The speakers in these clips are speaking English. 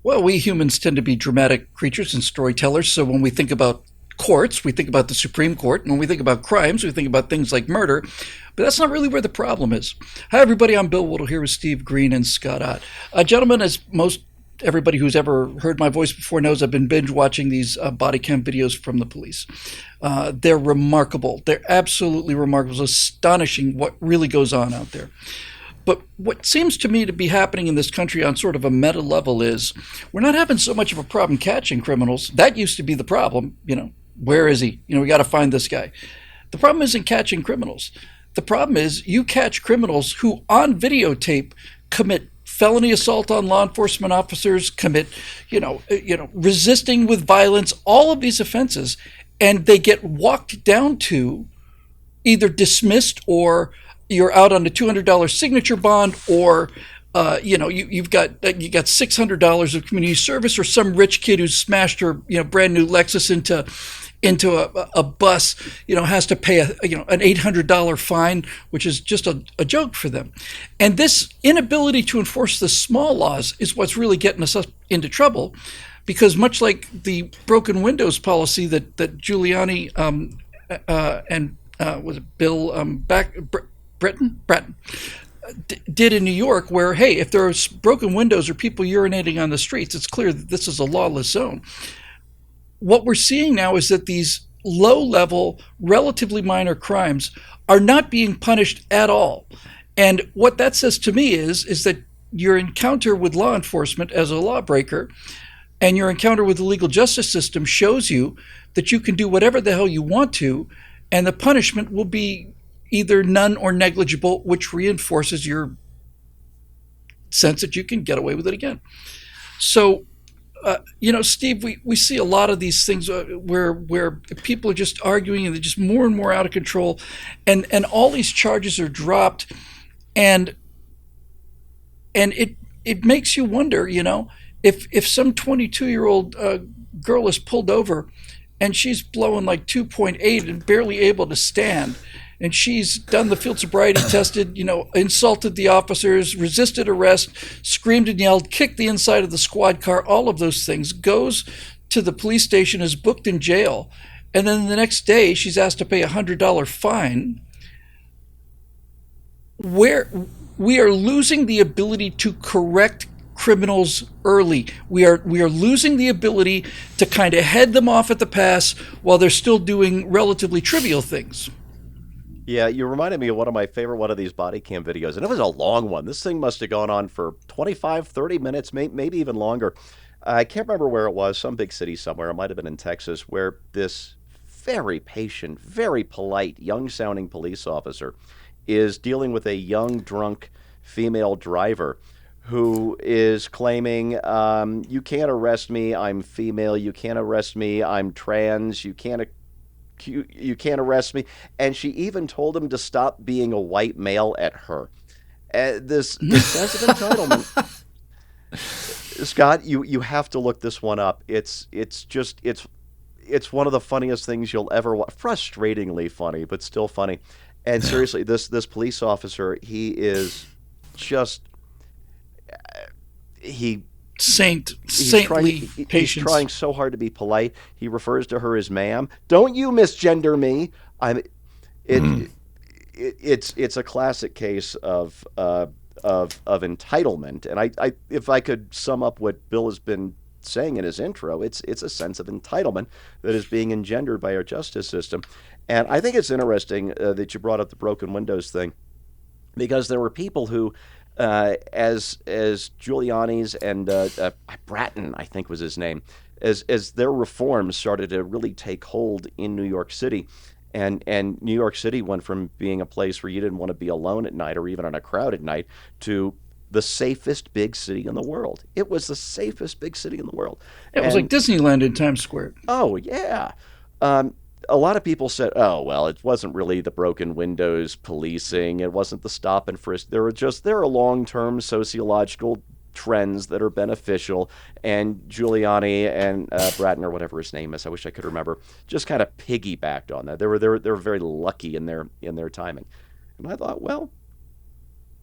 Well, we humans tend to be dramatic creatures and storytellers. So when we think about courts, we think about the Supreme Court. And when we think about crimes, we think about things like murder. But that's not really where the problem is. Hi, everybody. I'm Bill Whittle here with Steve Green and Scott Ott. Gentlemen, as most everybody who's ever heard my voice before knows, I've been binge watching these body cam videos from the police. They're remarkable. They're absolutely remarkable. It's astonishing what really goes on out there. But what seems to me to be happening in this country on sort of a meta level is we're not having so much of a problem catching criminals. That used to be the problem. Where is he? We got to find this guy. The problem isn't catching criminals. The problem is you catch criminals who on videotape commit felony assault on law enforcement officers, commit, resisting with violence, all of these offenses, and they get walked down to either dismissed or you're out on a $200 signature bond, or you've got $600 of community service, or some rich kid who's smashed her brand new Lexus into a bus has to pay an $800 fine, which is just a joke for them. And this inability to enforce the small laws is what's really getting us into trouble, because much like the broken windows policy that Giuliani and was it Bill Breton did in New York, where, hey, if there are broken windows or people urinating on the streets, it's clear that this is a lawless zone. What we're seeing now is that these low-level, relatively minor crimes are not being punished at all. And what that says to me is that your encounter with law enforcement as a lawbreaker and your encounter with the legal justice system shows you that you can do whatever the hell you want to, and the punishment will be either none or negligible, which reinforces your sense that you can get away with it again. So, Steve, we see a lot of these things where people are just arguing and they're just more and more out of control, and all these charges are dropped, and it makes you wonder, if some 22-year-old girl is pulled over and she's blowing like 2.8 and barely able to stand, and she's done the field sobriety tested, insulted the officers, resisted arrest, screamed and yelled, kicked the inside of the squad car, all of those things, goes to the police station, is booked in jail, and then the next day she's asked to pay a $100 fine. Where we are losing the ability to correct criminals early. We are losing the ability to kind of head them off at the pass while they're still doing relatively trivial things. Yeah, you reminded me of one of these body cam videos, and it was a long one. This thing must have gone on for 25, 30 minutes, maybe even longer. I can't remember where it was, some big city somewhere. It might have been in Texas, where this very patient, very polite, young-sounding police officer is dealing with a young, drunk female driver who is claiming, you can't arrest me, I'm female, you can't arrest me, I'm trans, you can't arrest me. And she even told him to stop being a white male at her. This sense of entitlement. Scott, you have to look this one up. It's one of the funniest things you'll ever watch. Frustratingly funny, but still funny. And seriously, this police officer, he is just saintly patience. He's trying so hard to be polite. He refers to her as ma'am. Don't you misgender me. It's a classic case of entitlement. And I if I could sum up what Bill has been saying in his intro, it's a sense of entitlement that is being engendered by our justice system. And I think it's interesting that you brought up the broken windows thing, because there were people who, as Giuliani's and Bratton, I think was his name, as their reforms started to really take hold in New York City, and New York City went from being a place where you didn't want to be alone at night or even in a crowd at night to the safest big city in the world. It was the safest big city in the world. It was like Disneyland in Times Square. Oh, yeah. A lot of people said, oh, well, it wasn't really the broken windows policing. It wasn't the stop and frisk. There are long-term sociological trends that are beneficial. And Giuliani and Bratton, or whatever his name is, I wish I could remember, just kind of piggybacked on that. They were very lucky in their timing. And I thought, well,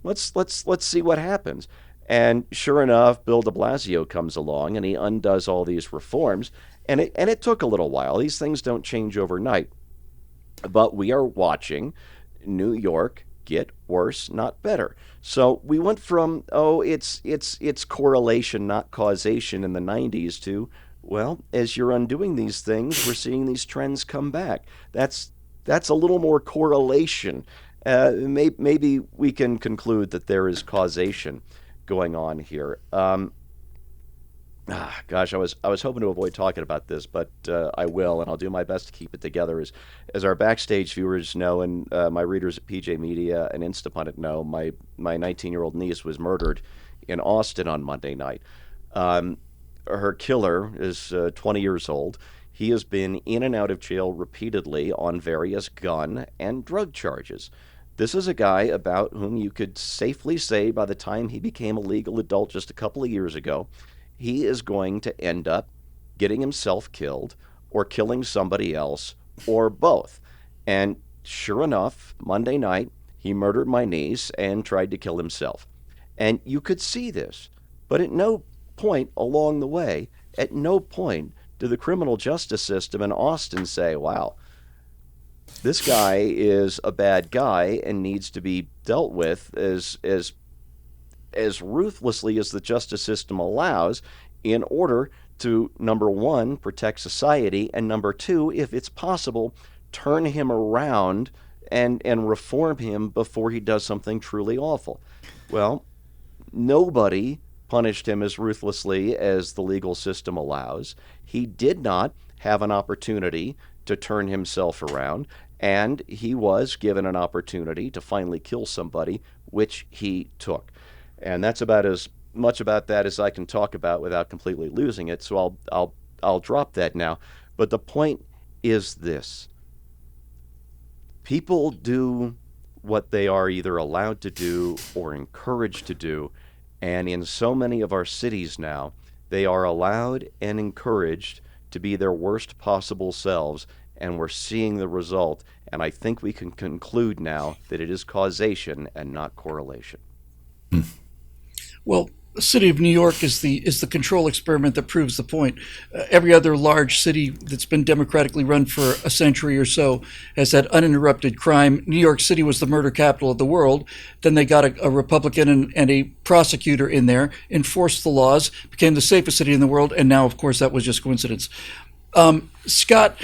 let's see what happens. And sure enough, Bill de Blasio comes along and he undoes all these reforms. And it took a little while. These things don't change overnight. But we are watching New York get worse, not better. So we went from, oh, it's correlation, not causation in the 90s to, well, as you're undoing these things, we're seeing these trends come back. That's a little more correlation. Maybe we can conclude that there is causation going on here. Gosh, I was hoping to avoid talking about this, but I will, and I'll do my best to keep it together. As our backstage viewers know, and my readers at PJ Media and Instapundit know, my 19-year-old niece was murdered in Austin on Monday night. Her killer is 20 years old. He has been in and out of jail repeatedly on various gun and drug charges. This is a guy about whom you could safely say by the time he became a legal adult just a couple of years ago, he is going to end up getting himself killed or killing somebody else or both. And sure enough, Monday night, he murdered my niece and tried to kill himself. And you could see this, but at no point along the way, at no point did the criminal justice system in Austin say, wow, this guy is a bad guy and needs to be dealt with as ruthlessly as the justice system allows in order to, number one, protect society, and number two, if it's possible, turn him around and reform him before he does something truly awful. Well, nobody punished him as ruthlessly as the legal system allows. He did not have an opportunity to turn himself around, and he was given an opportunity to finally kill somebody, which he took. And that's about as much about that as I can talk about without completely losing it. So I'll drop that now. But the point is this: people do what they are either allowed to do or encouraged to do, and in so many of our cities now, they are allowed and encouraged to be their worst possible selves, and we're seeing the result. And I think we can conclude now that it is causation and not correlation. Well, the city of New York is the control experiment that proves the point. Every other large city that's been democratically run for a century or so has had uninterrupted crime. New York City was the murder capital of the world. Then they got a Republican and a prosecutor in there, enforced the laws, became the safest city in the world, and now, of course, that was just coincidence. Scott,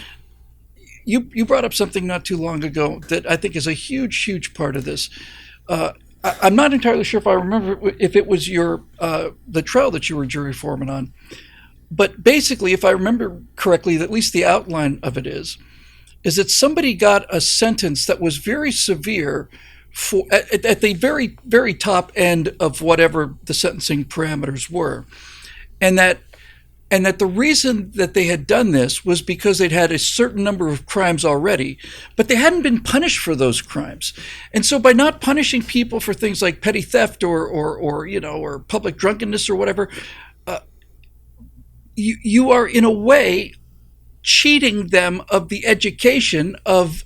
you brought up something not too long ago that I think is a huge part of this. I'm not entirely sure if I remember if it was your the trial that you were jury foreman on, but basically, if I remember correctly, at least the outline of it is that somebody got a sentence that was very severe for at the very top end of whatever the sentencing parameters were, and that the reason that they had done this was because they'd had a certain number of crimes already, but they hadn't been punished for those crimes. And so by not punishing people for things like petty theft or public drunkenness or whatever, you are in a way cheating them of the education of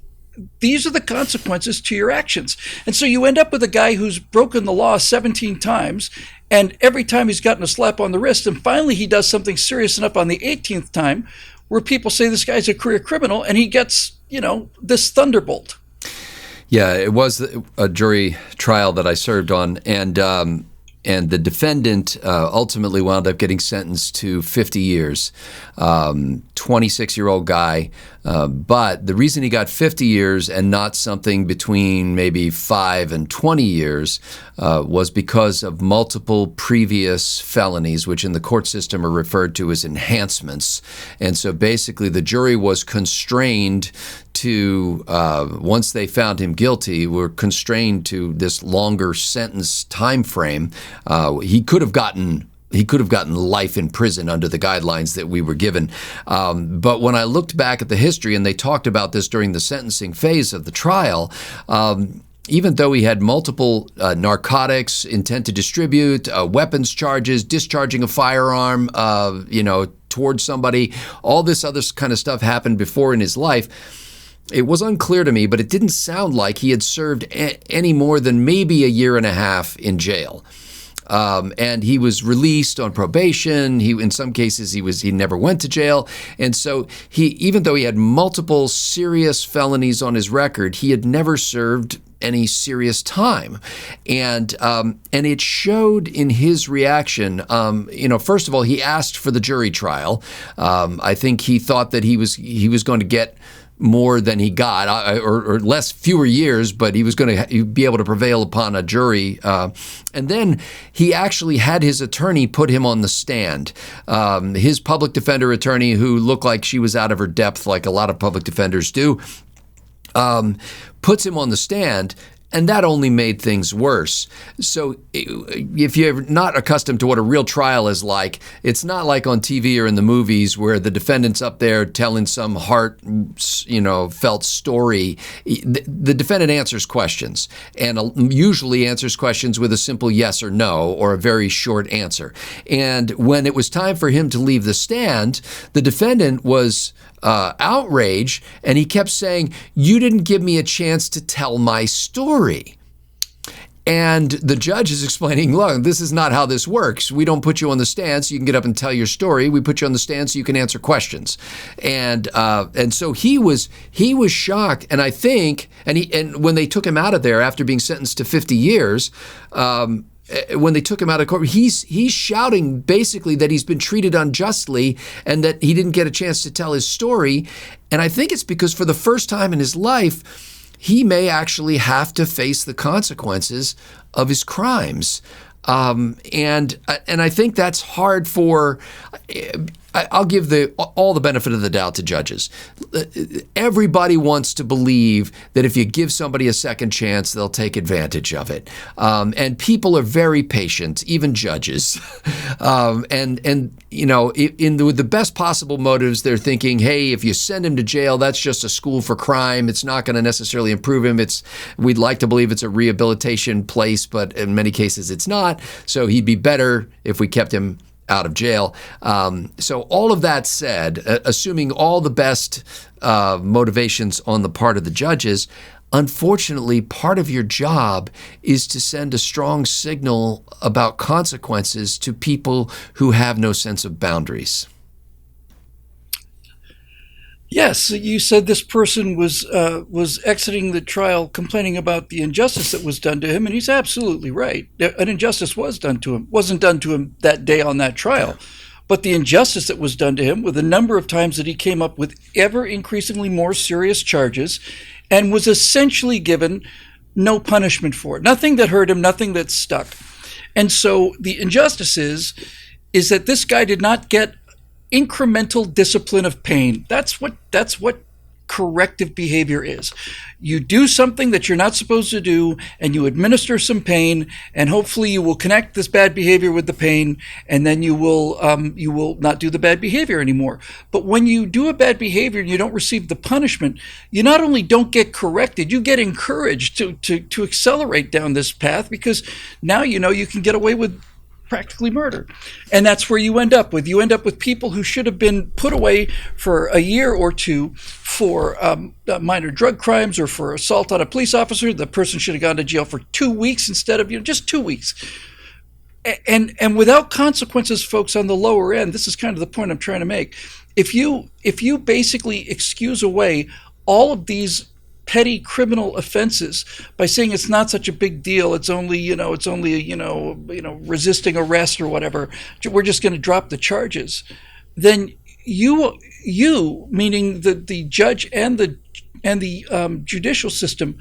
these are the consequences to your actions. And so you end up with a guy who's broken the law 17 times, and every time he's gotten a slap on the wrist, and finally he does something serious enough on the 18th time where people say this guy's a career criminal, and he gets, this thunderbolt. Yeah, it was a jury trial that I served on, and the defendant ultimately wound up getting sentenced to 50 years, 26-year-old guy. But the reason he got 50 years and not something between maybe 5 and 20 years was because of multiple previous felonies, which in the court system are referred to as enhancements. And so basically the jury was constrained to, once they found him guilty, were constrained to this longer sentence time frame. He could have gotten life in prison under the guidelines that we were given. But when I looked back at the history, and they talked about this during the sentencing phase of the trial, even though he had multiple narcotics, intent to distribute, weapons charges, discharging a firearm, towards somebody, all this other kind of stuff happened before in his life. It was unclear to me, but it didn't sound like he had served any more than maybe a year and a half in jail. and he was released on probation. In some cases, he never went to jail, and so even though he had multiple serious felonies on his record, he had never served any serious time, and it showed in his reaction. First of all, he asked for the jury trial. I think he thought that he was going to get more than he got, or fewer years, but he was going to be able to prevail upon a jury. And then he actually had his attorney put him on the stand. His public defender attorney, who looked like she was out of her depth, like a lot of public defenders do, puts him on the stand, and that only made things worse. So if you're not accustomed to what a real trial is like, it's not like on TV or in the movies where the defendant's up there telling some heart-felt story. The defendant answers questions, and usually answers questions with a simple yes or no, or a very short answer. And when it was time for him to leave the stand, the defendant was outraged, and he kept saying, "You didn't give me a chance to tell my story." And the judge is explaining, look, this is not how this works. We don't put you on the stand so you can get up and tell your story. We put you on the stand so you can answer questions. And so he was shocked. And I think, and when they took him out of there after being sentenced to 50 years, when they took him out of court, he's shouting basically that he's been treated unjustly and that he didn't get a chance to tell his story. And I think it's because for the first time in his life, he may actually have to face the consequences of his crimes. And I think that's hard for. I'll give all the benefit of the doubt to judges. Everybody wants to believe that if you give somebody a second chance, they'll take advantage of it. And people are very patient, even judges. With the best possible motives, they're thinking, hey, if you send him to jail, that's just a school for crime. It's not going to necessarily improve him. We'd like to believe it's a rehabilitation place, but in many cases it's not. So he'd be better if we kept him out of jail. So all of that said, assuming all the best motivations on the part of the judges, unfortunately, part of your job is to send a strong signal about consequences to people who have no sense of boundaries. Yes, you said this person was exiting the trial complaining about the injustice that was done to him, and he's absolutely right. An injustice was done to him. Wasn't done to him that day on that trial, but the injustice that was done to him with the number of times that he came up with ever increasingly more serious charges and was essentially given no punishment for it. Nothing that hurt him, nothing that stuck. And so the injustice is that this guy did not get incremental discipline of pain. That's what corrective behavior is. You do something that you're not supposed to do, and you administer some pain, and hopefully you will connect this bad behavior with the pain, and then you will not do the bad behavior anymore. But when you do a bad behavior and you don't receive the punishment, you not only don't get corrected, you get encouraged to accelerate down this path, because now you can get away with practically murder. And that's where you end up with. You end up with people who should have been put away for a year or two for minor drug crimes or for assault on a police officer. The person should have gone to jail for 2 weeks instead of just 2 weeks. And without consequences, folks, on the lower end, this is kind of the point I'm trying to make. If you basically excuse away all of these petty criminal offenses by saying it's not such a big deal, it's only resisting arrest or whatever, we're just going to drop the charges, then you meaning the judge and the judicial system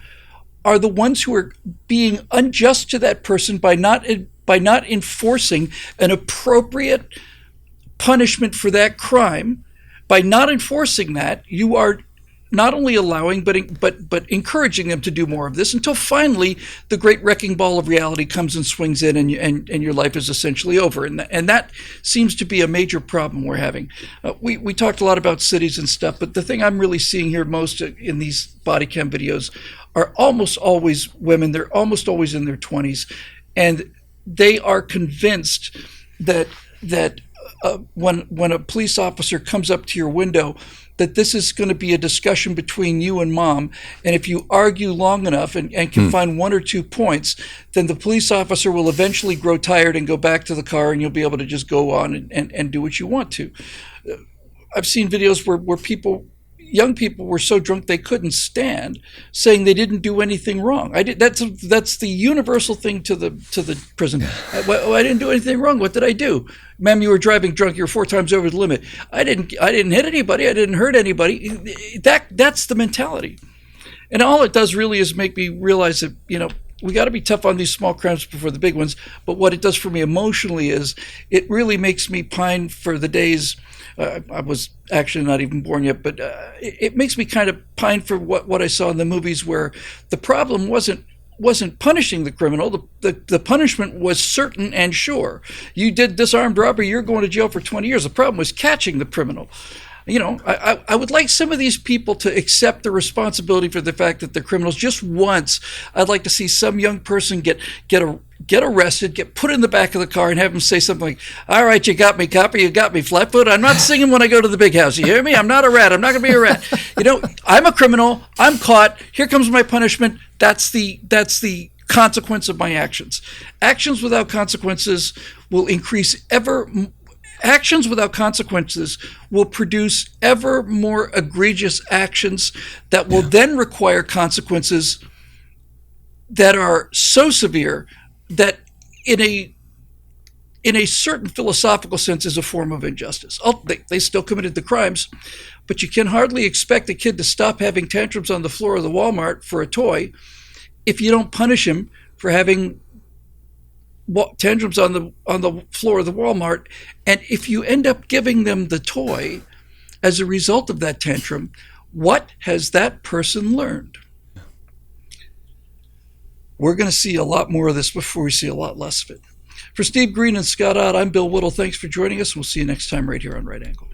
are the ones who are being unjust to that person by not enforcing an appropriate punishment for that crime. By not enforcing that, you are not only allowing but encouraging them to do more of this, until finally the great wrecking ball of reality comes and swings in, and your life is essentially over. And that seems to be a major problem we're having. We talked a lot about cities and stuff, but the thing I'm really seeing here most in these body cam videos are almost always women. They're almost always in their 20s, and they are convinced that when a police officer comes up to your window, that this is going to be a discussion between you and mom. And if you argue long enough and can find one or two points, then the police officer will eventually grow tired and go back to the car, and you'll be able to just go on and do what you want to. I've seen videos where young people were so drunk they couldn't stand, saying they didn't do anything wrong. That's the universal thing to the prison. I didn't do anything wrong. What did I do? Ma'am, you were driving drunk. You were 4 times over the limit. I didn't hit anybody. I didn't hurt anybody. That's the mentality. And all it does really is make me realize that, we got to be tough on these small crimes before the big ones. But what it does for me emotionally is it really makes me pine for the days. I was actually not even born yet, but it makes me kind of pine for what I saw in the movies, where the problem wasn't punishing the criminal. The punishment was certain and sure. You did disarmed robbery, you're going to jail for 20 years. The problem was catching the criminal. I would like some of these people to accept the responsibility for the fact that they're criminals. Just once, I'd like to see some young person get arrested, get put in the back of the car, and have them say something like, "All right, you got me, copper, you got me, Flatfoot. I'm not singing when I go to the big house. You hear me? I'm not a rat. I'm not going to be a rat. I'm a criminal. I'm caught. Here comes my punishment. That's the consequence of my actions. Actions without consequences will increase Actions without consequences will produce ever more egregious actions that will then require consequences that are so severe that in a certain philosophical sense is a form of injustice. They still committed the crimes, but you can hardly expect a kid to stop having tantrums on the floor of the Walmart for a toy if you don't punish him for having tantrums on the floor of the Walmart. And if you end up giving them the toy as a result of that tantrum, what has that person learned? We're going to see a lot more of this before we see a lot less of it. For Steve Green and Scott Ott, I'm Bill Whittle. Thanks for joining us. We'll see you next time right here on Right Angle.